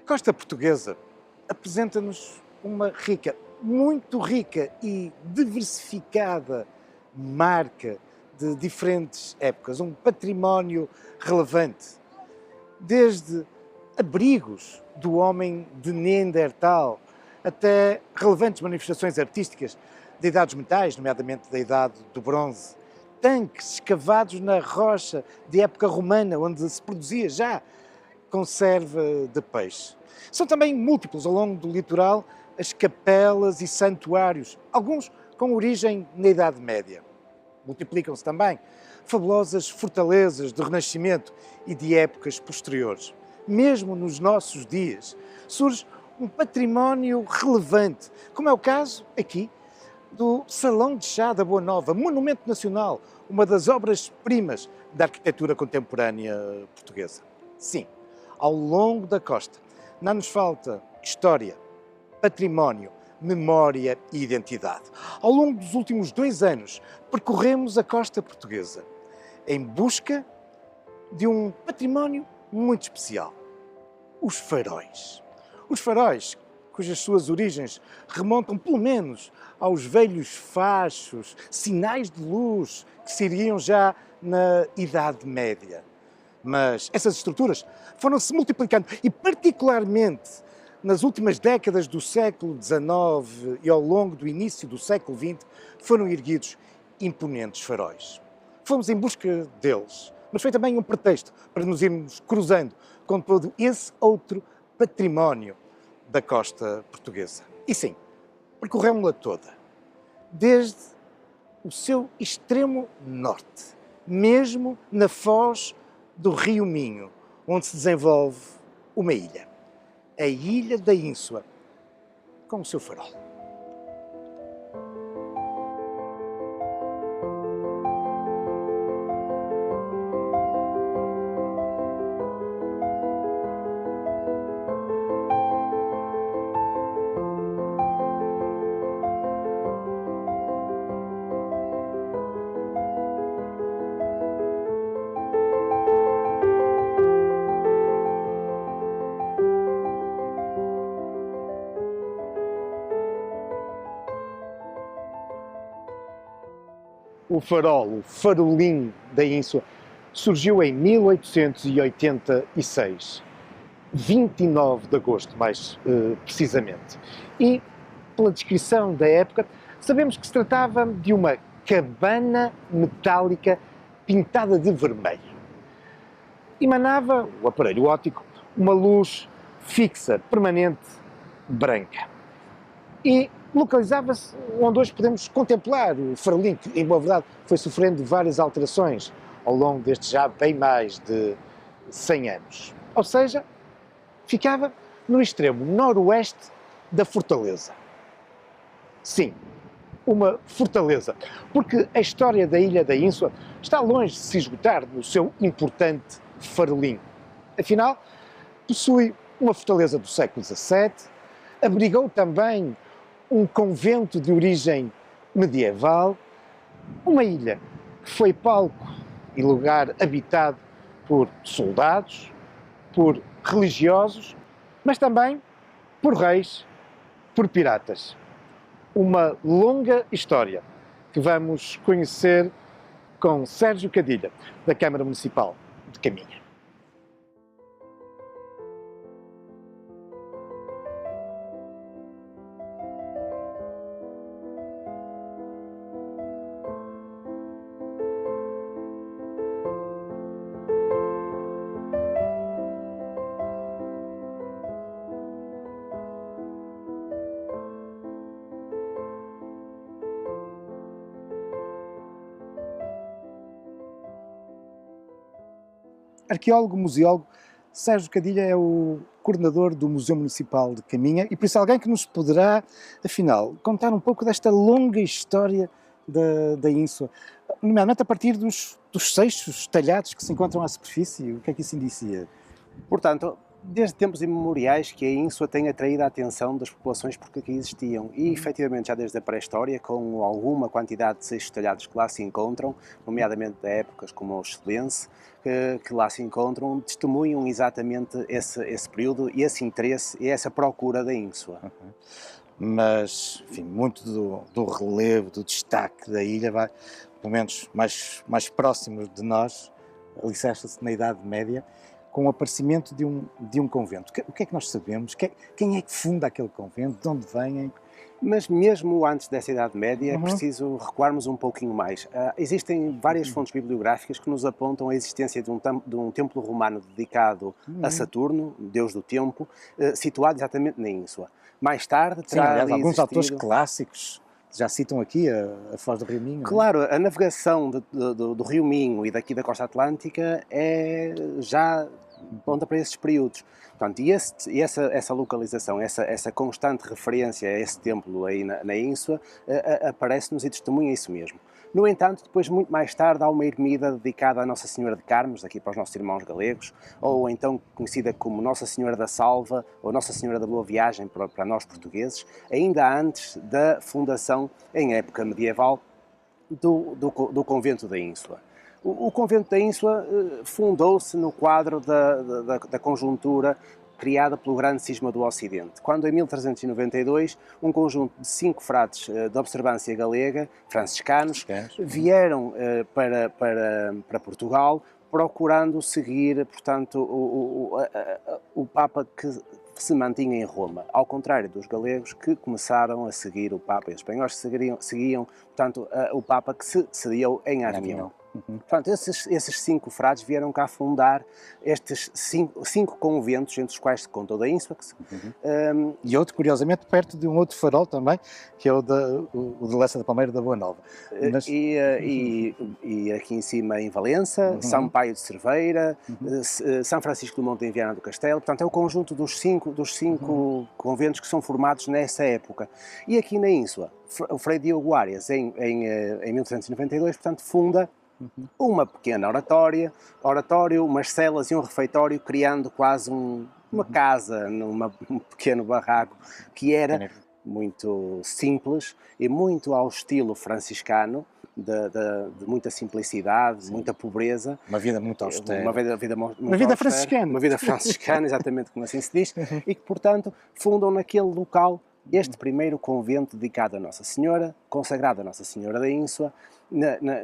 costa portuguesa apresenta-nos uma rica, muito rica e diversificada marca de diferentes épocas, um património relevante, desde abrigos do homem de Neandertal até relevantes manifestações artísticas de idades metais, nomeadamente da idade do bronze, tanques escavados na rocha de época romana, onde se produzia já conserva de peixe. São também múltiplos ao longo do litoral as capelas e santuários, alguns com origem na Idade Média. Multiplicam-se também fabulosas fortalezas do Renascimento e de épocas posteriores. Mesmo nos nossos dias, surge um património relevante, como é o caso aqui do Salão de Chá da Boa Nova, monumento nacional, uma das obras-primas da arquitetura contemporânea portuguesa. Sim, ao longo da costa, não nos falta história, património, memória e identidade. Ao longo dos últimos 2 anos, percorremos a costa portuguesa em busca de um património muito especial: os faróis. Os faróis, cujas suas origens remontam pelo menos aos velhos fachos, sinais de luz que se iriam já na Idade Média. Mas essas estruturas foram-se multiplicando e, particularmente, nas últimas décadas do século XIX e ao longo do início do século XX, foram erguidos imponentes faróis. Fomos em busca deles, mas foi também um pretexto para nos irmos cruzando com todo esse outro património da costa portuguesa. E sim, percorremos-la toda, desde o seu extremo norte, mesmo na foz do Rio Minho, onde se desenvolve uma ilha, a Ilha da Ínsua, com o seu farol. O farol, o farolim da Ínsua, surgiu em 1886, 29 de agosto, mais precisamente. E, pela descrição da época, sabemos que se tratava de uma cabana metálica pintada de vermelho. Emanava, o aparelho óptico, uma luz fixa, permanente, branca. E localizava-se onde hoje podemos contemplar o farolim, que, em boa verdade, foi sofrendo várias alterações ao longo destes já bem mais de 100 anos. Ou seja, ficava no extremo noroeste da fortaleza. Sim, uma fortaleza, porque a história da Ilha da Ínsua está longe de se esgotar no seu importante farolim. Afinal, possui uma fortaleza do século XVII, abrigou também um convento de origem medieval, uma ilha que foi palco e lugar habitado por soldados, por religiosos, mas também por reis, por piratas. Uma longa história que vamos conhecer com Sérgio Cadilha, da Câmara Municipal de Caminha. Arqueólogo, museólogo, Sérgio Cadilha é o coordenador do Museu Municipal de Caminha e por isso alguém que nos poderá, afinal, contar um pouco desta longa história da Ínsua, nomeadamente a partir dos seixos talhados que se encontram à superfície. O que é que isso indicia? Portanto, Desde tempos imemoriais que a ínsua tem atraído a atenção das populações porque aqui existiam e, efetivamente, já desde a pré-história, com alguma quantidade de seixos talhados que lá se encontram, nomeadamente de épocas como o Excelense, que lá se encontram, testemunham exatamente esse período e esse interesse e essa procura da ínsua. Mas, enfim, muito do relevo, do destaque da ilha, vai, pelo menos mais próximos de nós, alicerça-se na Idade Média, com o aparecimento de um convento. O que é que nós sabemos? Quem é que funda aquele convento? De onde vêm? Mas mesmo antes dessa Idade Média é preciso recuarmos um pouquinho mais. Existem várias fontes bibliográficas que nos apontam a existência de um templo romano dedicado a Saturno, deus do tempo, situado exatamente na ínsula. Mais tarde Sim, terá aliás, ali alguns autores existido... clássicos já citam aqui a Foz do Rio Minho. Não é? Claro, a navegação do Rio Minho e daqui da costa atlântica já aponta para esses períodos. Portanto, essa localização, essa constante referência a esse templo aí na ínsula, aparece-nos e testemunha isso mesmo. No entanto, depois, muito mais tarde, há uma ermida dedicada à Nossa Senhora de Carmes, aqui para os nossos irmãos galegos, ou então conhecida como Nossa Senhora da Salva, ou Nossa Senhora da Boa Viagem para nós portugueses, ainda antes da fundação, em época medieval, do convento da Ínsula. O convento da Ínsula fundou-se no quadro da conjuntura criada pelo grande cisma do Ocidente, quando em 1392 um conjunto de 5 frades de observância galega, franciscanos, vieram para Portugal procurando seguir, portanto, o Papa que se mantinha em Roma, ao contrário dos galegos que começaram a seguir o Papa, e os espanhóis seguiam, portanto, o Papa que se sediou em Avignon. Portanto, esses 5 frades vieram cá fundar estes cinco conventos, entre os quais se conta o da Ínsula. E outro, curiosamente, perto de um outro farol também, que é o de Lessa da Palmeira da Boa Nova. Mas... E aqui em cima em Valença, São Paio de Cerveira, São Francisco do Monte em Viana do Castelo. Portanto, é o conjunto dos cinco conventos que são formados nessa época. E aqui na Ínsula, o Frei Diogo Arias, em 1392, portanto, funda uma pequena oratório, umas celas e um refeitório, criando quase uma casa, um pequeno barraco, que era muito simples e muito ao estilo franciscano, de muita simplicidade, muita pobreza. Uma vida muito austera. Uma vida franciscana. Uma vida franciscana, exatamente como assim se diz, e que, portanto, fundam naquele local este primeiro convento dedicado a Nossa Senhora, consagrado a Nossa Senhora da Ínsula,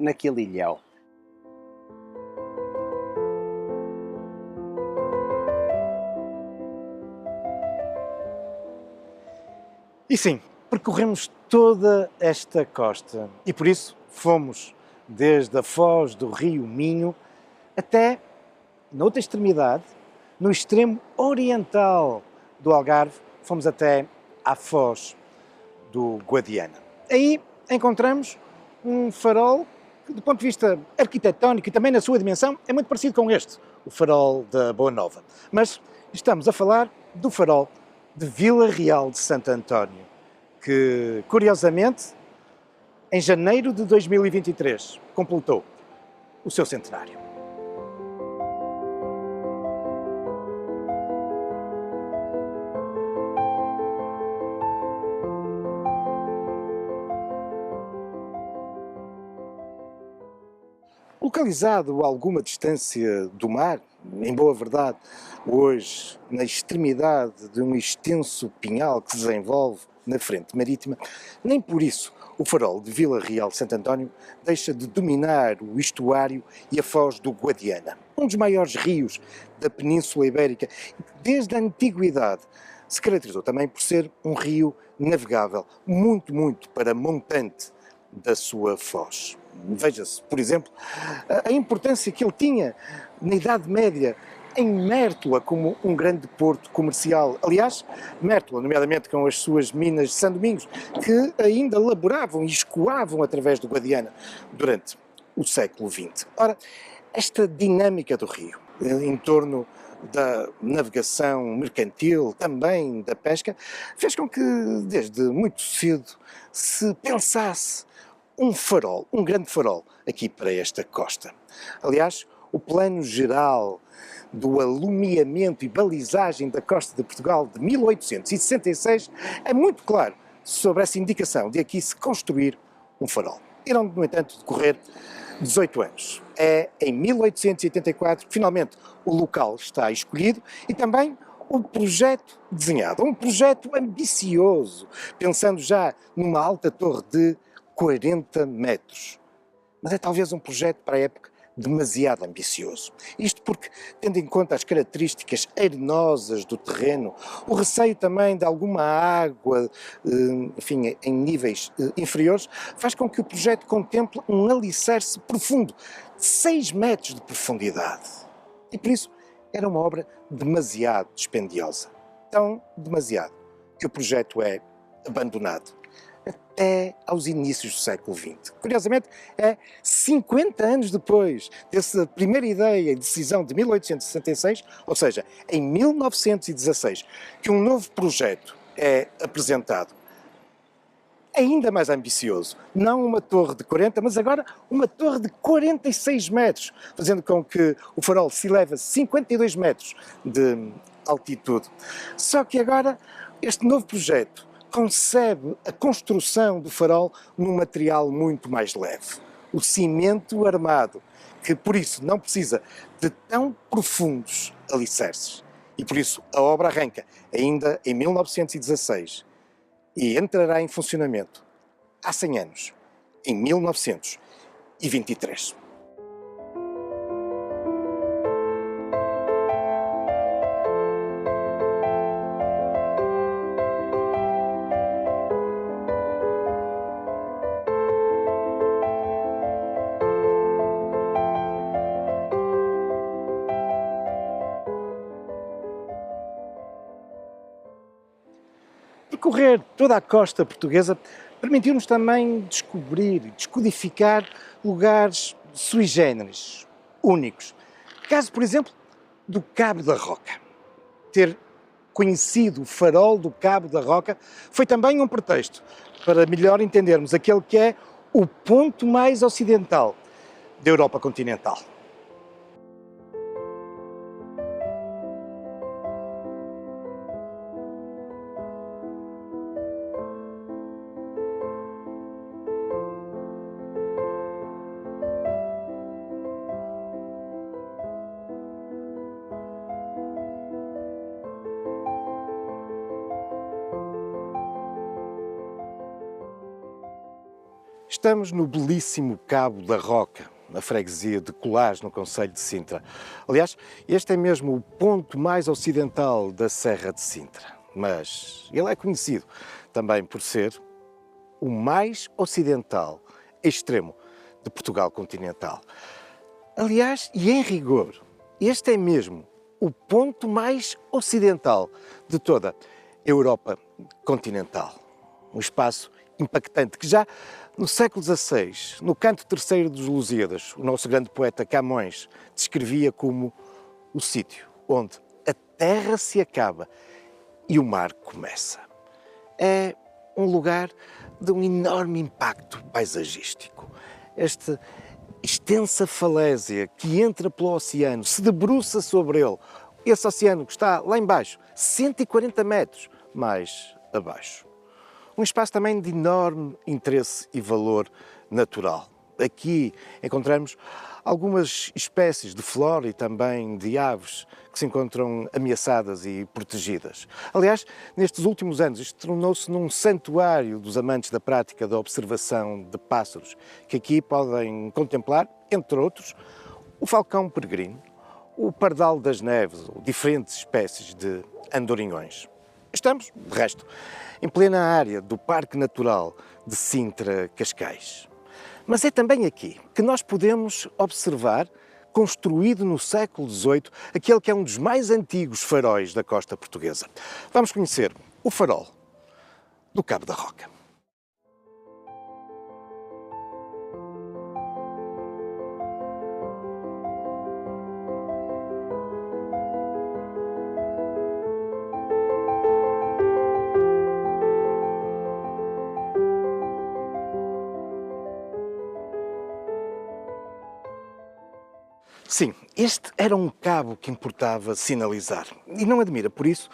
naquele ilhéu. E sim, percorremos toda esta costa e por isso fomos desde a foz do Rio Minho até, na outra extremidade, no extremo oriental do Algarve, fomos até à foz do Guadiana. Aí encontramos um farol que, do ponto de vista arquitetónico e também na sua dimensão, é muito parecido com este, o farol da Boa Nova. Mas estamos a falar do farol de Vila Real de Santo António, que, curiosamente, em janeiro de 2023, completou o seu centenário. Localizado a alguma distância do mar, em boa verdade, hoje na extremidade de um extenso pinhal que se desenvolve na frente marítima, nem por isso o farol de Vila Real de Santo António deixa de dominar o estuário e a foz do Guadiana, um dos maiores rios da Península Ibérica, que desde a antiguidade se caracterizou também por ser um rio navegável, muito para montante da sua foz. Veja-se, por exemplo, a importância que ele tinha na Idade Média em Mértola como um grande porto comercial. Aliás, Mértola, nomeadamente com as suas minas de São Domingos, que ainda laboravam e escoavam através do Guadiana durante o século XX. Ora, esta dinâmica do rio, em torno da navegação mercantil, também da pesca, fez com que, desde muito cedo, se pensasse um farol, um grande farol, aqui para esta costa. Aliás, o Plano Geral do Alumiamento e Balizagem da Costa de Portugal de 1866 é muito claro sobre essa indicação de aqui se construir um farol. Irão, no entanto, decorrer 18 anos. É em 1884 que finalmente o local está escolhido e também o projeto desenhado. Um projeto ambicioso, pensando já numa alta torre de 40 metros. Mas é talvez um projeto para a época demasiado ambicioso. Isto porque, tendo em conta as características arenosas do terreno, o receio também de alguma água, enfim, em níveis inferiores, faz com que o projeto contemple um alicerce profundo, de 6 metros de profundidade. E por isso era uma obra demasiado dispendiosa. Tão demasiado que o projeto é abandonado até aos inícios do século XX. Curiosamente, é 50 anos depois dessa primeira ideia e decisão de 1866, ou seja, em 1916, que um novo projeto é apresentado, ainda mais ambicioso. Não uma torre de 40, mas agora uma torre de 46 metros, fazendo com que o farol se eleve a 52 metros de altitude. Só que agora este novo projeto concebe a construção do farol num material muito mais leve. O cimento armado, que por isso não precisa de tão profundos alicerces. E por isso a obra arranca ainda em 1916 e entrará em funcionamento há 100 anos, em 1923. Percorrer toda a costa portuguesa permitiu-nos também descobrir e descodificar lugares sui generis, únicos. Caso, por exemplo, do Cabo da Roca. Ter conhecido o farol do Cabo da Roca foi também um pretexto para melhor entendermos aquele que é o ponto mais ocidental da Europa continental. Estamos no belíssimo Cabo da Roca, na freguesia de Colares, no concelho de Sintra. Aliás, este é mesmo o ponto mais ocidental da Serra de Sintra. Mas ele é conhecido também por ser o mais ocidental extremo de Portugal continental. Aliás, e em rigor, este é mesmo o ponto mais ocidental de toda a Europa continental. Um espaço impactante que já no século XVI, no canto terceiro dos Lusíadas, o nosso grande poeta Camões descrevia como o sítio onde a terra se acaba e o mar começa. É um lugar de um enorme impacto paisagístico. Esta extensa falésia que entra pelo oceano, se debruça sobre ele. Esse oceano que está lá embaixo, 140 metros mais abaixo. Um espaço também de enorme interesse e valor natural. Aqui encontramos algumas espécies de flora e também de aves que se encontram ameaçadas e protegidas. Aliás, nestes últimos anos, isto tornou-se num santuário dos amantes da prática da observação de pássaros, que aqui podem contemplar, entre outros, o falcão peregrino, o pardal das neves, ou diferentes espécies de andorinhões. Estamos, de resto, em plena área do Parque Natural de Sintra-Cascais. Mas é também aqui que nós podemos observar, construído no século XVIII, aquele que é um dos mais antigos faróis da costa portuguesa. Vamos conhecer o farol do Cabo da Roca. Sim, este era um cabo que importava sinalizar. E não admira, por isso,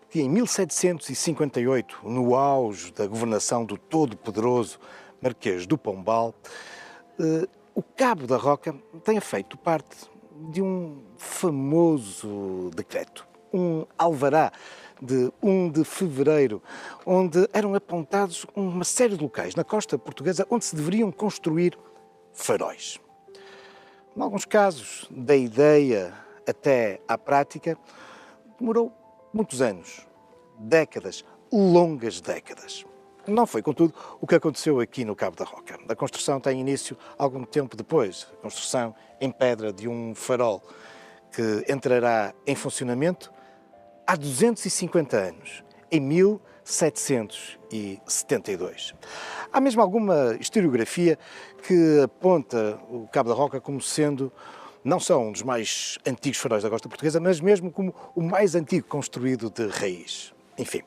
que em 1758, no auge da governação do todo-poderoso Marquês do Pombal, o Cabo da Roca tenha feito parte de um famoso decreto, um alvará de 1 de fevereiro, onde eram apontados uma série de locais na costa portuguesa onde se deveriam construir faróis. Em alguns casos, da ideia até à prática, demorou muitos anos, décadas, longas décadas. Não foi, contudo, o que aconteceu aqui no Cabo da Roca. A construção tem início algum tempo depois, a construção em pedra de um farol que entrará em funcionamento há 250 anos, em 1772. Há mesmo alguma historiografia que aponta o Cabo da Roca como sendo não só um dos mais antigos faróis da costa portuguesa, mas mesmo como o mais antigo construído de raiz. Enfim,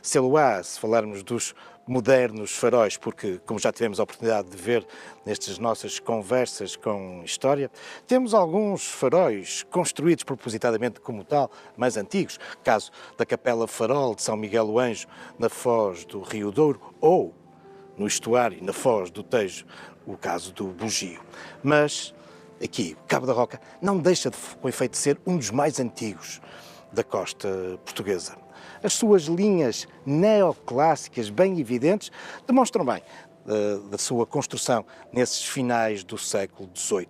sê-lo há se falarmos dos modernos faróis, porque, como já tivemos a oportunidade de ver nestas nossas conversas com história, temos alguns faróis construídos propositadamente como tal, mais antigos, caso da Capela Farol de São Miguel o Anjo, na foz do Rio Douro, ou no estuário, na foz do Tejo, o caso do Bugio. Mas aqui, o Cabo da Roca não deixa de, com efeito, de ser um dos mais antigos da costa portuguesa. As suas linhas neoclássicas, bem evidentes, demonstram bem da sua construção nesses finais do século XVIII.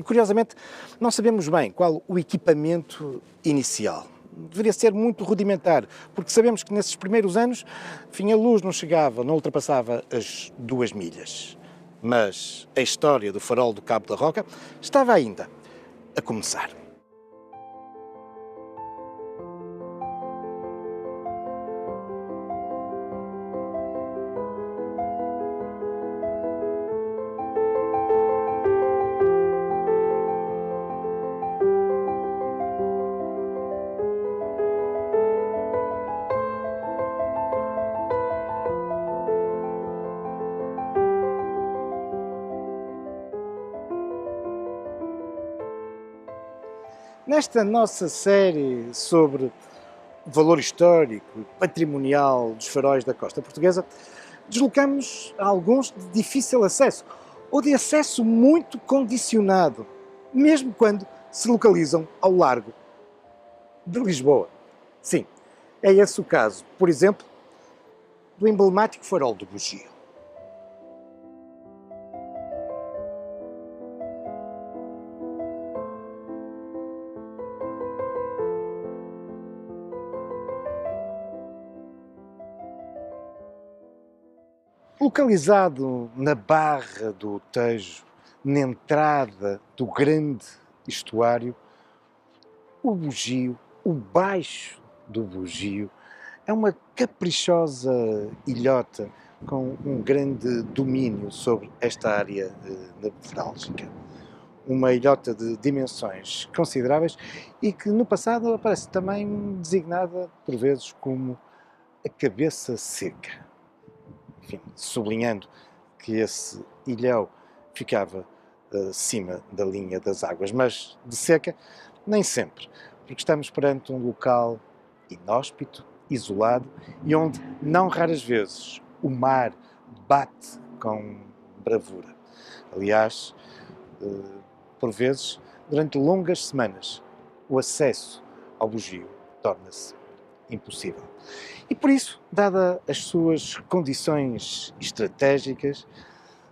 Curiosamente, não sabemos bem qual o equipamento inicial. Deveria ser muito rudimentar, porque sabemos que nesses primeiros anos, enfim, a luz não chegava, não ultrapassava as 2 milhas. Mas a história do farol do Cabo da Roca estava ainda a começar. Nesta nossa série sobre o valor histórico e patrimonial dos faróis da costa portuguesa, deslocamos a alguns de difícil acesso ou de acesso muito condicionado, mesmo quando se localizam ao largo de Lisboa. Sim, é esse o caso, por exemplo, do emblemático farol do Bugio. Localizado na barra do Tejo, na entrada do grande estuário, o Bugio, o baixo do Bugio, é uma caprichosa ilhota com um grande domínio sobre esta área nevrálgica. Uma ilhota de dimensões consideráveis e que no passado aparece também designada por vezes como a cabeça seca. Enfim, sublinhando que esse ilhéu ficava acima da linha das águas, mas de seca nem sempre, porque estamos perante um local inóspito, isolado e onde, não raras vezes, o mar bate com bravura. Aliás, por vezes, durante longas semanas, o acesso ao Bugio torna-se impossível. E por isso, dada as suas condições estratégicas,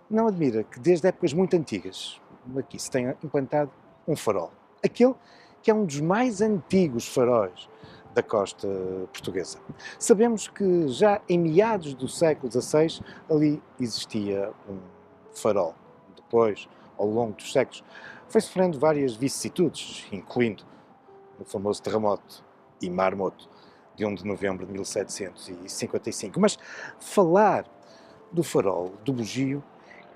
não admira que desde épocas muito antigas aqui se tenha implantado um farol. Aquele que é um dos mais antigos faróis da costa portuguesa. Sabemos que já em meados do século XVI ali existia um farol. Depois, ao longo dos séculos, foi sofrendo várias vicissitudes, incluindo o famoso terremoto e marmoto de 1 de novembro de 1755. Mas falar do farol do Bugio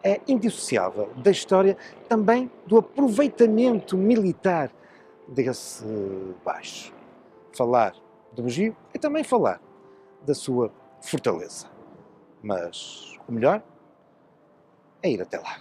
é indissociável da história também do aproveitamento militar desse baixo. Falar do Bugio é também falar da sua fortaleza. Mas o melhor é ir até lá.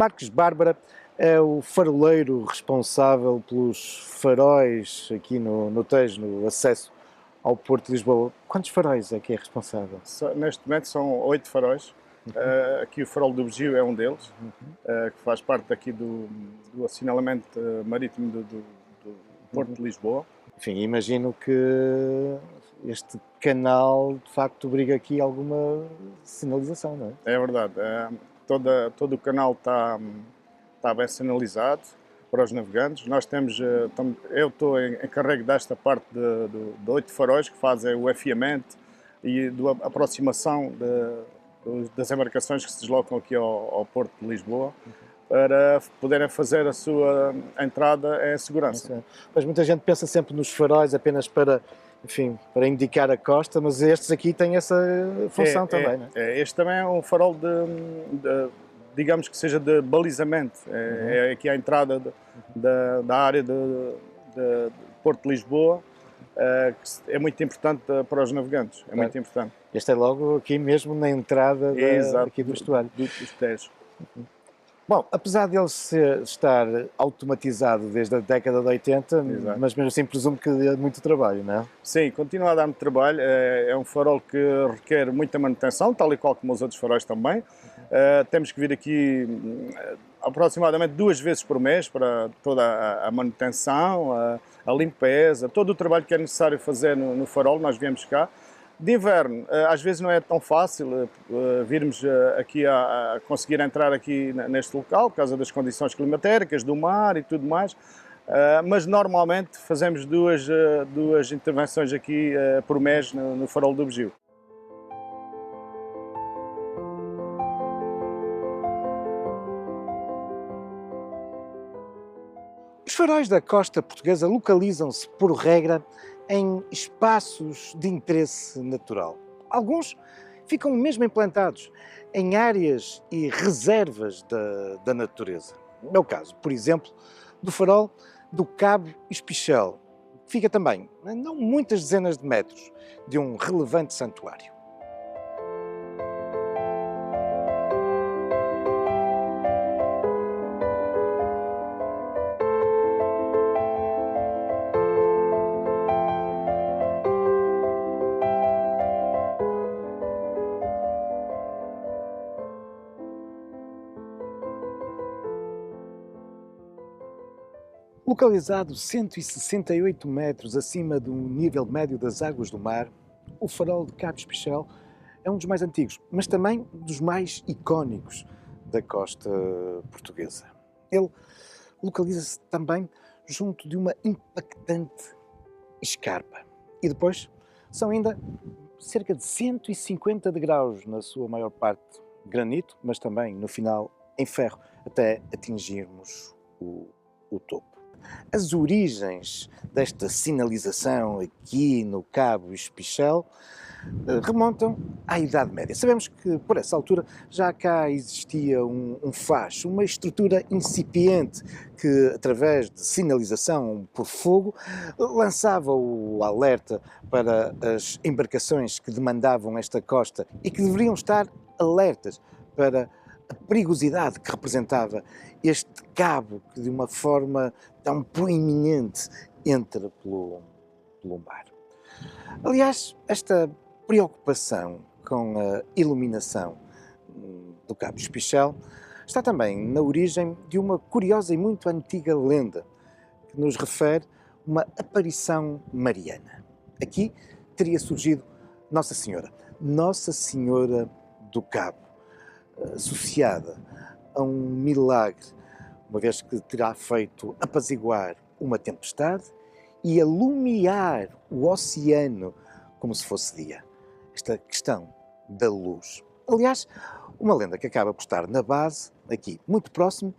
Marcos Bárbara é o faroleiro responsável pelos faróis aqui no Tejo, no acesso ao Porto de Lisboa. Quantos faróis é que é responsável? Neste momento são 8 faróis. Aqui o farol do Bugio é um deles, que faz parte aqui do assinalamento marítimo do Porto de Lisboa. Enfim, imagino que este canal, de facto, obriga aqui alguma sinalização, não é? É verdade. Todo o canal está bem sinalizado para os navegantes. Nós temos, eu estou encarregue desta parte de 8 faróis que fazem o afiamento e a aproximação das embarcações que se deslocam aqui ao Porto de Lisboa para poderem fazer a sua entrada em segurança. Mas muita gente pensa sempre nos faróis apenas para, enfim, para indicar a costa, mas estes aqui têm essa função também, não é? Este também é um farol digamos que seja de balizamento. É aqui a entrada da área de Porto de Lisboa, que é muito importante para os navegantes. É muito importante. Este é logo aqui mesmo na entrada aqui do estuário. Dos Tejo. Bom, apesar de ele estar automatizado desde a década de 80, Exato. mas mesmo assim presumo que dê muito trabalho, não é? Sim, continua a dar muito trabalho. É um farol que requer muita manutenção, tal e qual como os outros faróis também. Temos que vir aqui aproximadamente 2 vezes por mês para toda a manutenção, a limpeza, todo o trabalho que é necessário fazer no farol, nós viemos cá. De inverno, às vezes não é tão fácil virmos aqui a conseguir entrar aqui neste local, por causa das condições climatéricas, do mar e tudo mais, mas normalmente fazemos duas intervenções aqui por mês no farol do Bugio. Os faróis da costa portuguesa localizam-se, por regra, em espaços de interesse natural. Alguns ficam mesmo implantados em áreas e reservas da natureza. É o caso, por exemplo, do farol do Cabo Espichel, que fica também a não muitas dezenas de metros de um relevante santuário. Localizado 168 metros acima do nível médio das águas do mar, o farol de Cabo Espichel é um dos mais antigos, mas também dos mais icónicos da costa portuguesa. Ele localiza-se também junto de uma impactante escarpa. E depois são ainda cerca de 150 degraus, na sua maior parte granito, mas também no final em ferro, até atingirmos o topo. As origens desta sinalização aqui no Cabo Espichel remontam à Idade Média. Sabemos que, por essa altura, já cá existia um facho, uma estrutura incipiente que, através de sinalização por fogo, lançava o alerta para as embarcações que demandavam esta costa e que deveriam estar alertas para a perigosidade que representava este cabo que, de uma forma tão proeminente, entra pelo mar. Aliás, esta preocupação com a iluminação do Cabo Espichel está também na origem de uma curiosa e muito antiga lenda que nos refere uma aparição mariana. Aqui teria surgido Nossa Senhora do Cabo, associada a um milagre, uma vez que terá feito apaziguar uma tempestade e alumiar o oceano como se fosse dia. Esta questão da luz. Aliás, uma lenda que acaba por estar na base, aqui, muito próximo,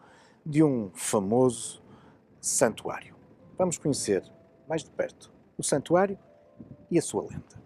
de um famoso santuário. Vamos conhecer mais de perto o santuário e a sua lenda.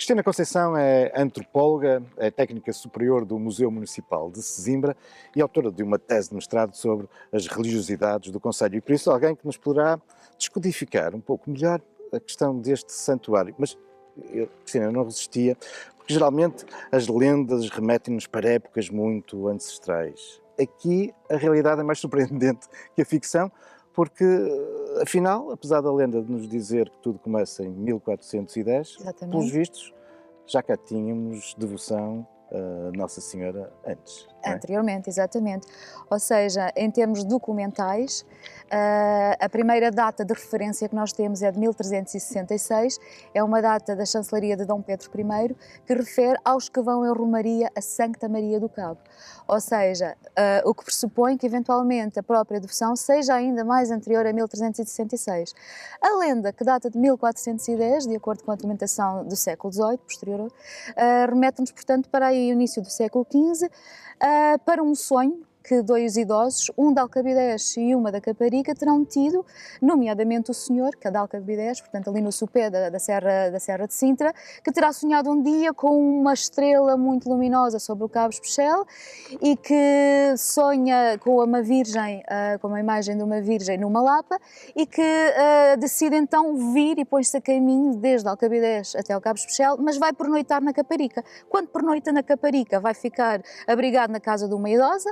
Cristina Conceição é antropóloga, é técnica superior do Museu Municipal de Sesimbra e autora de uma tese de mestrado sobre as religiosidades do concelho. E por isso alguém que nos poderá descodificar um pouco melhor a questão deste santuário. Mas eu, Cristina, não resistia, porque geralmente as lendas remetem-nos para épocas muito ancestrais. Aqui a realidade é mais surpreendente que a ficção, porque, afinal, apesar da lenda de nos dizer que tudo começa em 1410, Exatamente. pelos vistos, já cá tínhamos devoção a Nossa Senhora antes. Não é? Anteriormente, exatamente. Ou seja, em termos documentais, a primeira data de referência que nós temos é de 1366, é uma data da chancelaria de Dom Pedro I, que refere aos que vão em Romaria a Sancta Maria do Cabo. Ou seja, o que pressupõe que eventualmente a própria devoção seja ainda mais anterior a 1366. A lenda, que data de 1410, de acordo com a documentação do século XVIII, posterior, remete-nos, portanto, para aí o início do século XV, para um sonho que dois idosos, um de Alcabidez e uma da Caparica, terão tido, nomeadamente o senhor, que é de Alcabidez, portanto ali no sopé da Serra de Sintra, que terá sonhado um dia com uma estrela muito luminosa sobre o Cabo Especial e que sonha com uma virgem, com uma imagem de uma virgem numa lapa e que decide então vir e põe-se a caminho desde Alcabidez até ao Cabo Especial, mas vai pernoitar na Caparica. Quando pernoita na Caparica, vai ficar abrigado na casa de uma idosa,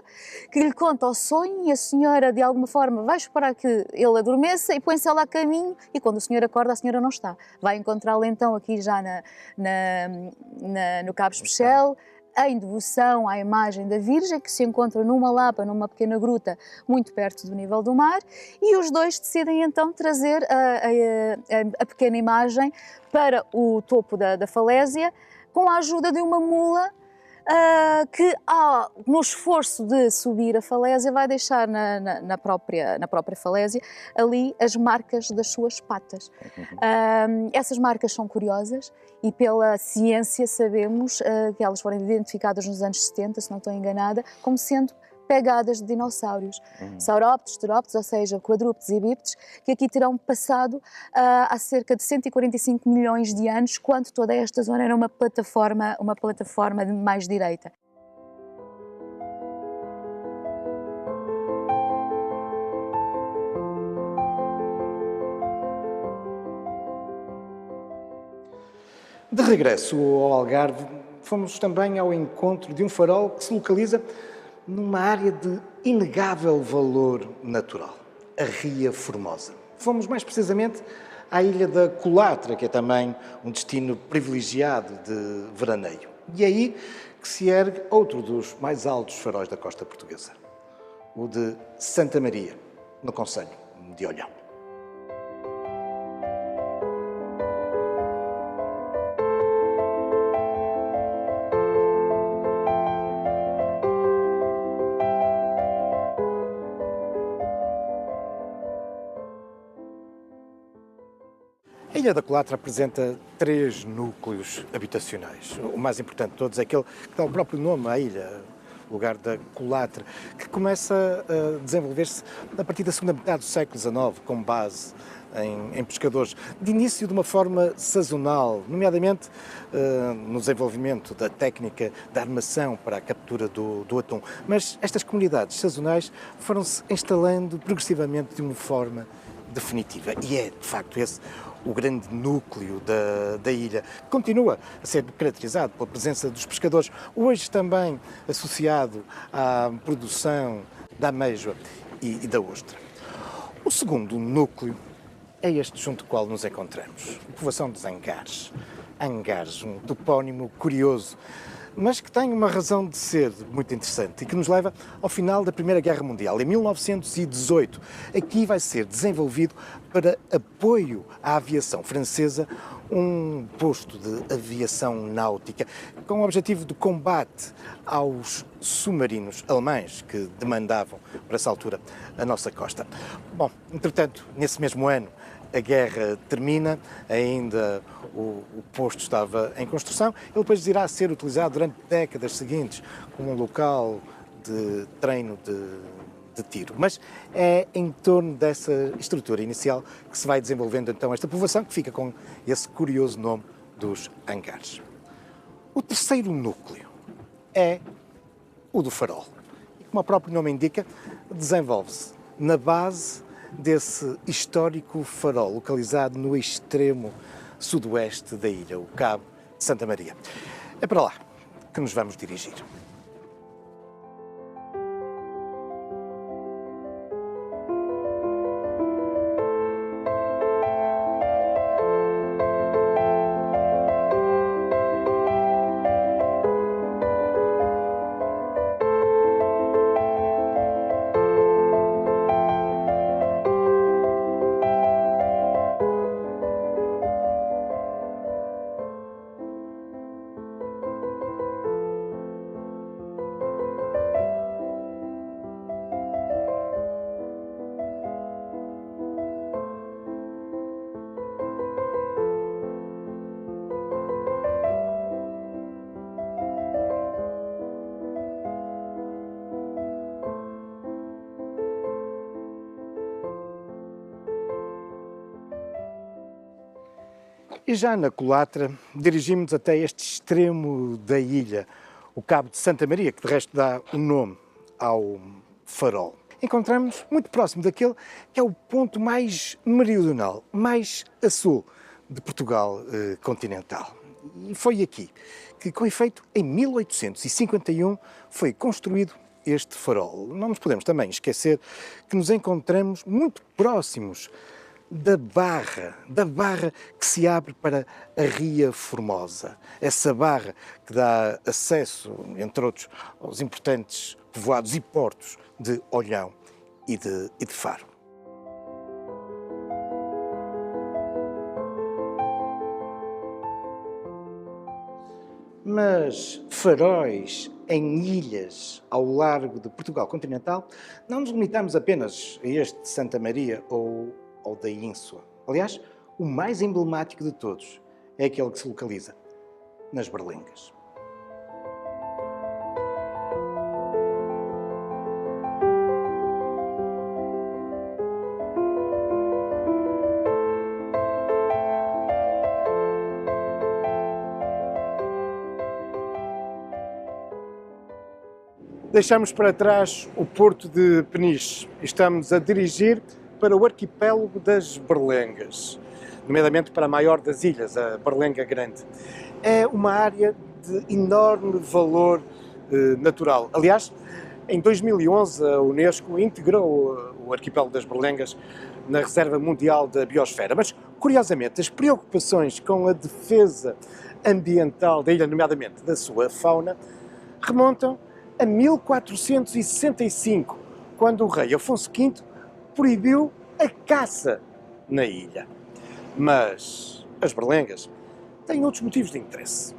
que lhe conta o sonho e a senhora de alguma forma vai esperar que ele adormeça e põe-se ela a caminho e quando o senhor acorda a senhora não está. Vai encontrá-la então aqui já no Cabo Especial, em devoção à imagem da Virgem, que se encontra numa lapa, numa pequena gruta, muito perto do nível do mar, e os dois decidem então trazer a pequena imagem para o topo da falésia, com a ajuda de uma mula, que no esforço de subir a falésia vai deixar na própria falésia ali as marcas das suas patas. Essas marcas são curiosas e pela ciência sabemos que elas foram identificadas nos anos 70, se não estou enganada, como sendo pegadas de dinossauros, saurópodes, terópodes, ou seja, quadrúpedes e bípedes, que aqui terão passado há cerca de 145 milhões de anos, quando toda esta zona era uma plataforma de mais direita. De regresso ao Algarve, fomos também ao encontro de um farol que se localiza numa área de inegável valor natural, a Ria Formosa. Fomos mais precisamente à ilha da Colatra, que é também um destino privilegiado de veraneio. E é aí que se ergue outro dos mais altos faróis da costa portuguesa, o de Santa Maria, no concelho de Olhão. A Ilha da Colatra apresenta 3 núcleos habitacionais. O mais importante de todos é aquele que dá o próprio nome à ilha, o lugar da Colatra, que começa a desenvolver-se a partir da segunda metade do século XIX, com base em pescadores, de início de uma forma sazonal, nomeadamente no desenvolvimento da técnica da armação para a captura do atum. Mas estas comunidades sazonais foram-se instalando progressivamente de uma forma definitiva. E é, de facto, esse o grande núcleo da ilha, que continua a ser caracterizado pela presença dos pescadores, hoje também associado à produção da ameijoa e da ostra. O segundo núcleo é este junto do qual nos encontramos, a povoação dos Angares. Angares, um topónimo curioso, mas que tem uma razão de ser muito interessante e que nos leva ao final da Primeira Guerra Mundial. Em 1918, aqui vai ser desenvolvido para apoio à aviação francesa um posto de aviação náutica com o objetivo de combate aos submarinos alemães que demandavam, por essa altura, a nossa costa. Bom, entretanto, nesse mesmo ano, a guerra termina, ainda o posto estava em construção, ele depois irá ser utilizado durante décadas seguintes como um local de treino de tiro. Mas é em torno dessa estrutura inicial que se vai desenvolvendo então esta povoação, que fica com esse curioso nome dos hangares. O terceiro núcleo é o do farol. E como o próprio nome indica, desenvolve-se na base desse histórico farol, localizado no extremo sudoeste da ilha, o Cabo de Santa Maria. É para lá que nos vamos dirigir. E já na culatra, dirigimos até este extremo da ilha, o Cabo de Santa Maria, que de resto dá o nome ao farol. Encontramos muito próximo daquele que é o ponto mais meridional, mais a sul de Portugal continental. E foi aqui que, com efeito, em 1851 foi construído este farol. Não nos podemos também esquecer que nos encontramos muito próximos da barra que se abre para a Ria Formosa. Essa barra que dá acesso, entre outros, aos importantes povoados e portos de Olhão e de Faro. Mas faróis em ilhas ao largo de Portugal continental, não nos limitamos apenas a este de Santa Maria ou da Ínsula. Aliás, o mais emblemático de todos é aquele que se localiza nas Berlengas. Deixamos para trás o porto de Peniche e estamos a dirigir para o arquipélago das Berlengas, nomeadamente para a maior das ilhas, a Berlenga Grande. É uma área de enorme valor natural. Aliás, em 2011 a Unesco integrou o arquipélago das Berlengas na Reserva Mundial da Biosfera. Mas, curiosamente, as preocupações com a defesa ambiental da ilha, nomeadamente da sua fauna, remontam a 1465, quando o rei Afonso V proibiu a caça na ilha. Mas as Berlengas têm outros motivos de interesse.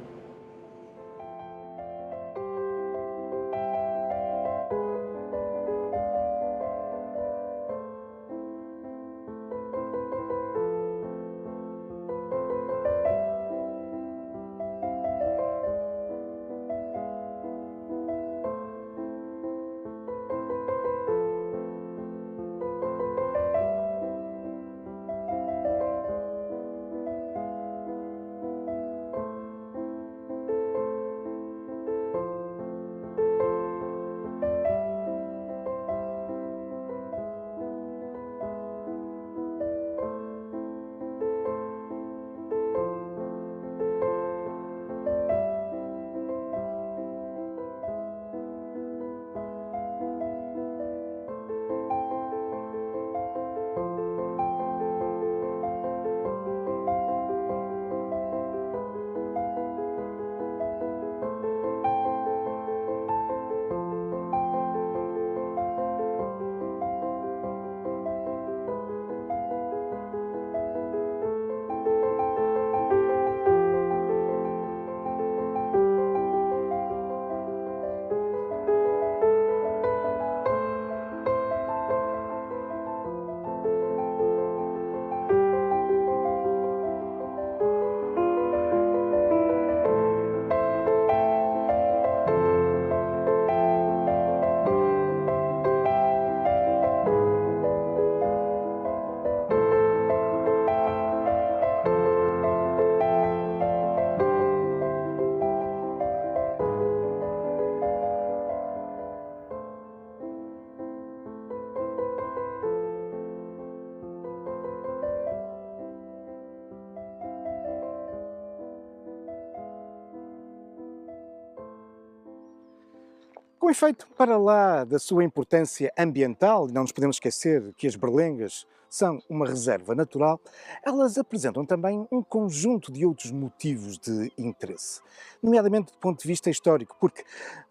Com efeito, para lá da sua importância ambiental, e não nos podemos esquecer que as berlengas são uma reserva natural, elas apresentam também um conjunto de outros motivos de interesse, nomeadamente do ponto de vista histórico, porque,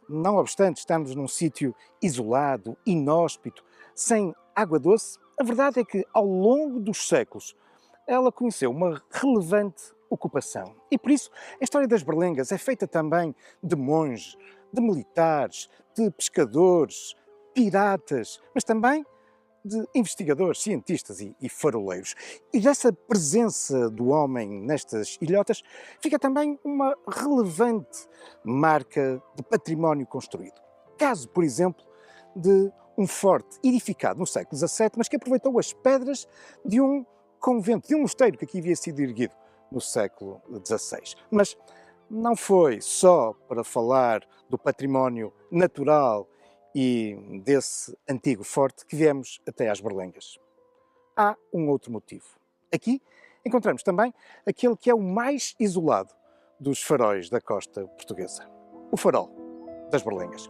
não obstante estarmos num sítio isolado, inóspito, sem água doce, a verdade é que, ao longo dos séculos, ela conheceu uma relevante ocupação. E por isso, a história das berlengas é feita também de monges, de militares, de pescadores, piratas, mas também de investigadores, cientistas e faroleiros. E dessa presença do homem nestas ilhotas fica também uma relevante marca de património construído. Caso, por exemplo, de um forte edificado no século XVII, mas que aproveitou as pedras de um convento, de um mosteiro que aqui havia sido erguido no século XVI. Mas não foi só para falar do património natural e desse antigo forte que viemos até às berlengas. Há um outro motivo. Aqui encontramos também aquele que é o mais isolado dos faróis da costa portuguesa. O farol das berlengas.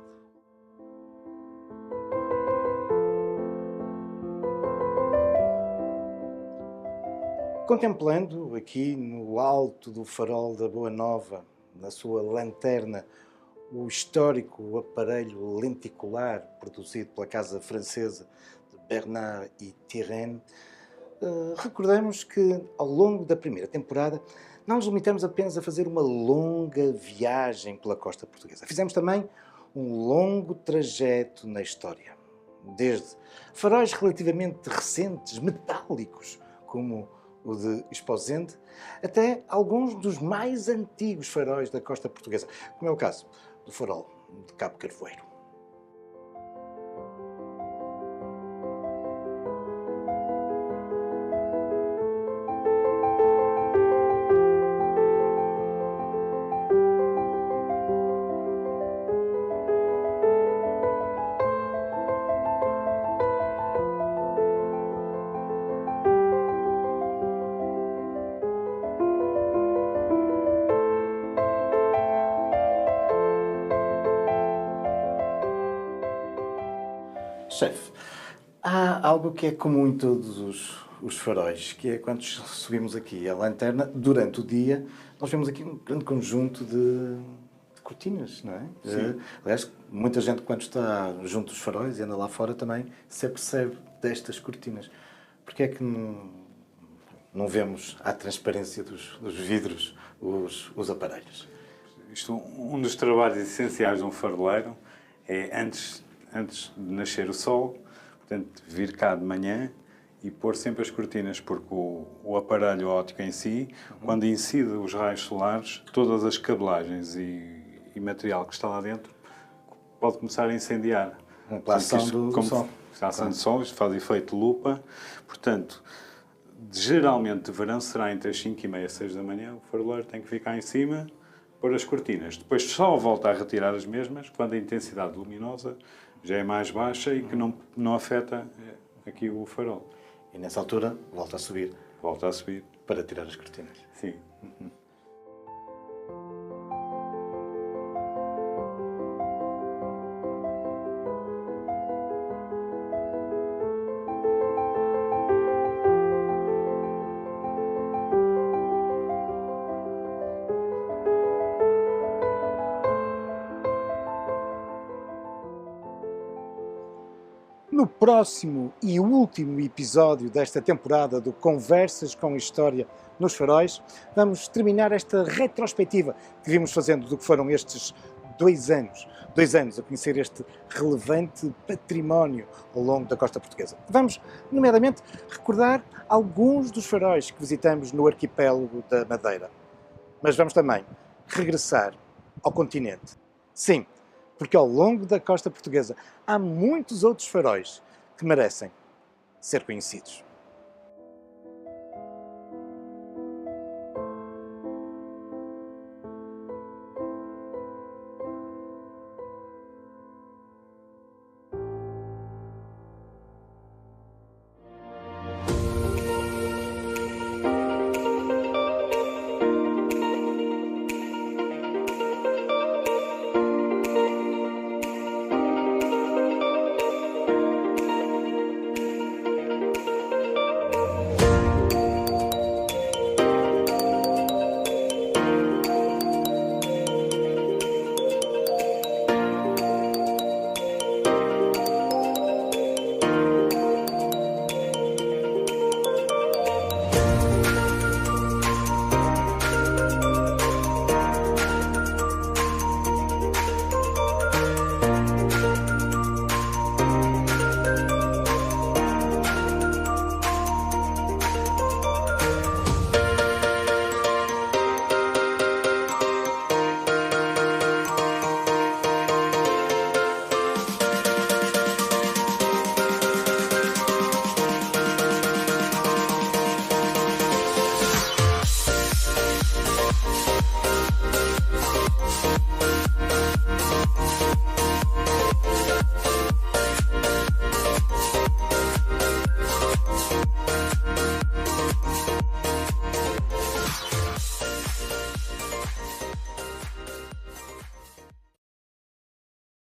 Contemplando aqui no alto do farol da Boa Nova, na sua lanterna, o histórico aparelho lenticular produzido pela casa francesa de Bernard e Turenne, recordamos que ao longo da primeira temporada não nos limitamos apenas a fazer uma longa viagem pela costa portuguesa. Fizemos também um longo trajeto na história. Desde faróis relativamente recentes, metálicos, como o de Esposende, até alguns dos mais antigos faróis da costa portuguesa, como é o caso do farol de Cabo Carvoeiro. Chefe, há algo que é comum em todos os faróis, que é quando subimos aqui a lanterna, durante o dia, nós vemos aqui um grande conjunto de cortinas, não é? Sim. Aliás, muita gente quando está junto dos faróis e anda lá fora também se apercebe destas cortinas. Porque é que não vemos à transparência dos vidros os aparelhos? Um dos trabalhos essenciais de um faroleiro é antes de nascer o sol, portanto, vir cá de manhã e pôr sempre as cortinas, porque o aparelho óptico em si, quando incide os raios solares, todas as cabelagens e material que está lá dentro pode começar a incendiar. Pela ação do sol. A ação do sol, isto faz efeito lupa. Portanto, geralmente de verão será entre as 5h30 e 6 da manhã, o faroleiro tem que ficar em cima, pôr as cortinas. Depois só volta a retirar as mesmas quando a intensidade luminosa já é mais baixa e que não afeta aqui o farol. E nessa altura volta a subir. Volta a subir. Para tirar as cortinas. Sim. No próximo e último episódio desta temporada do Conversas com História nos Faróis, vamos terminar esta retrospectiva que vimos fazendo do que foram estes 2 anos. 2 anos a conhecer este relevante património ao longo da costa portuguesa. Vamos, nomeadamente, recordar alguns dos faróis que visitamos no arquipélago da Madeira. Mas vamos também regressar ao continente. Sim, porque ao longo da costa portuguesa há muitos outros faróis que merecem ser conhecidos.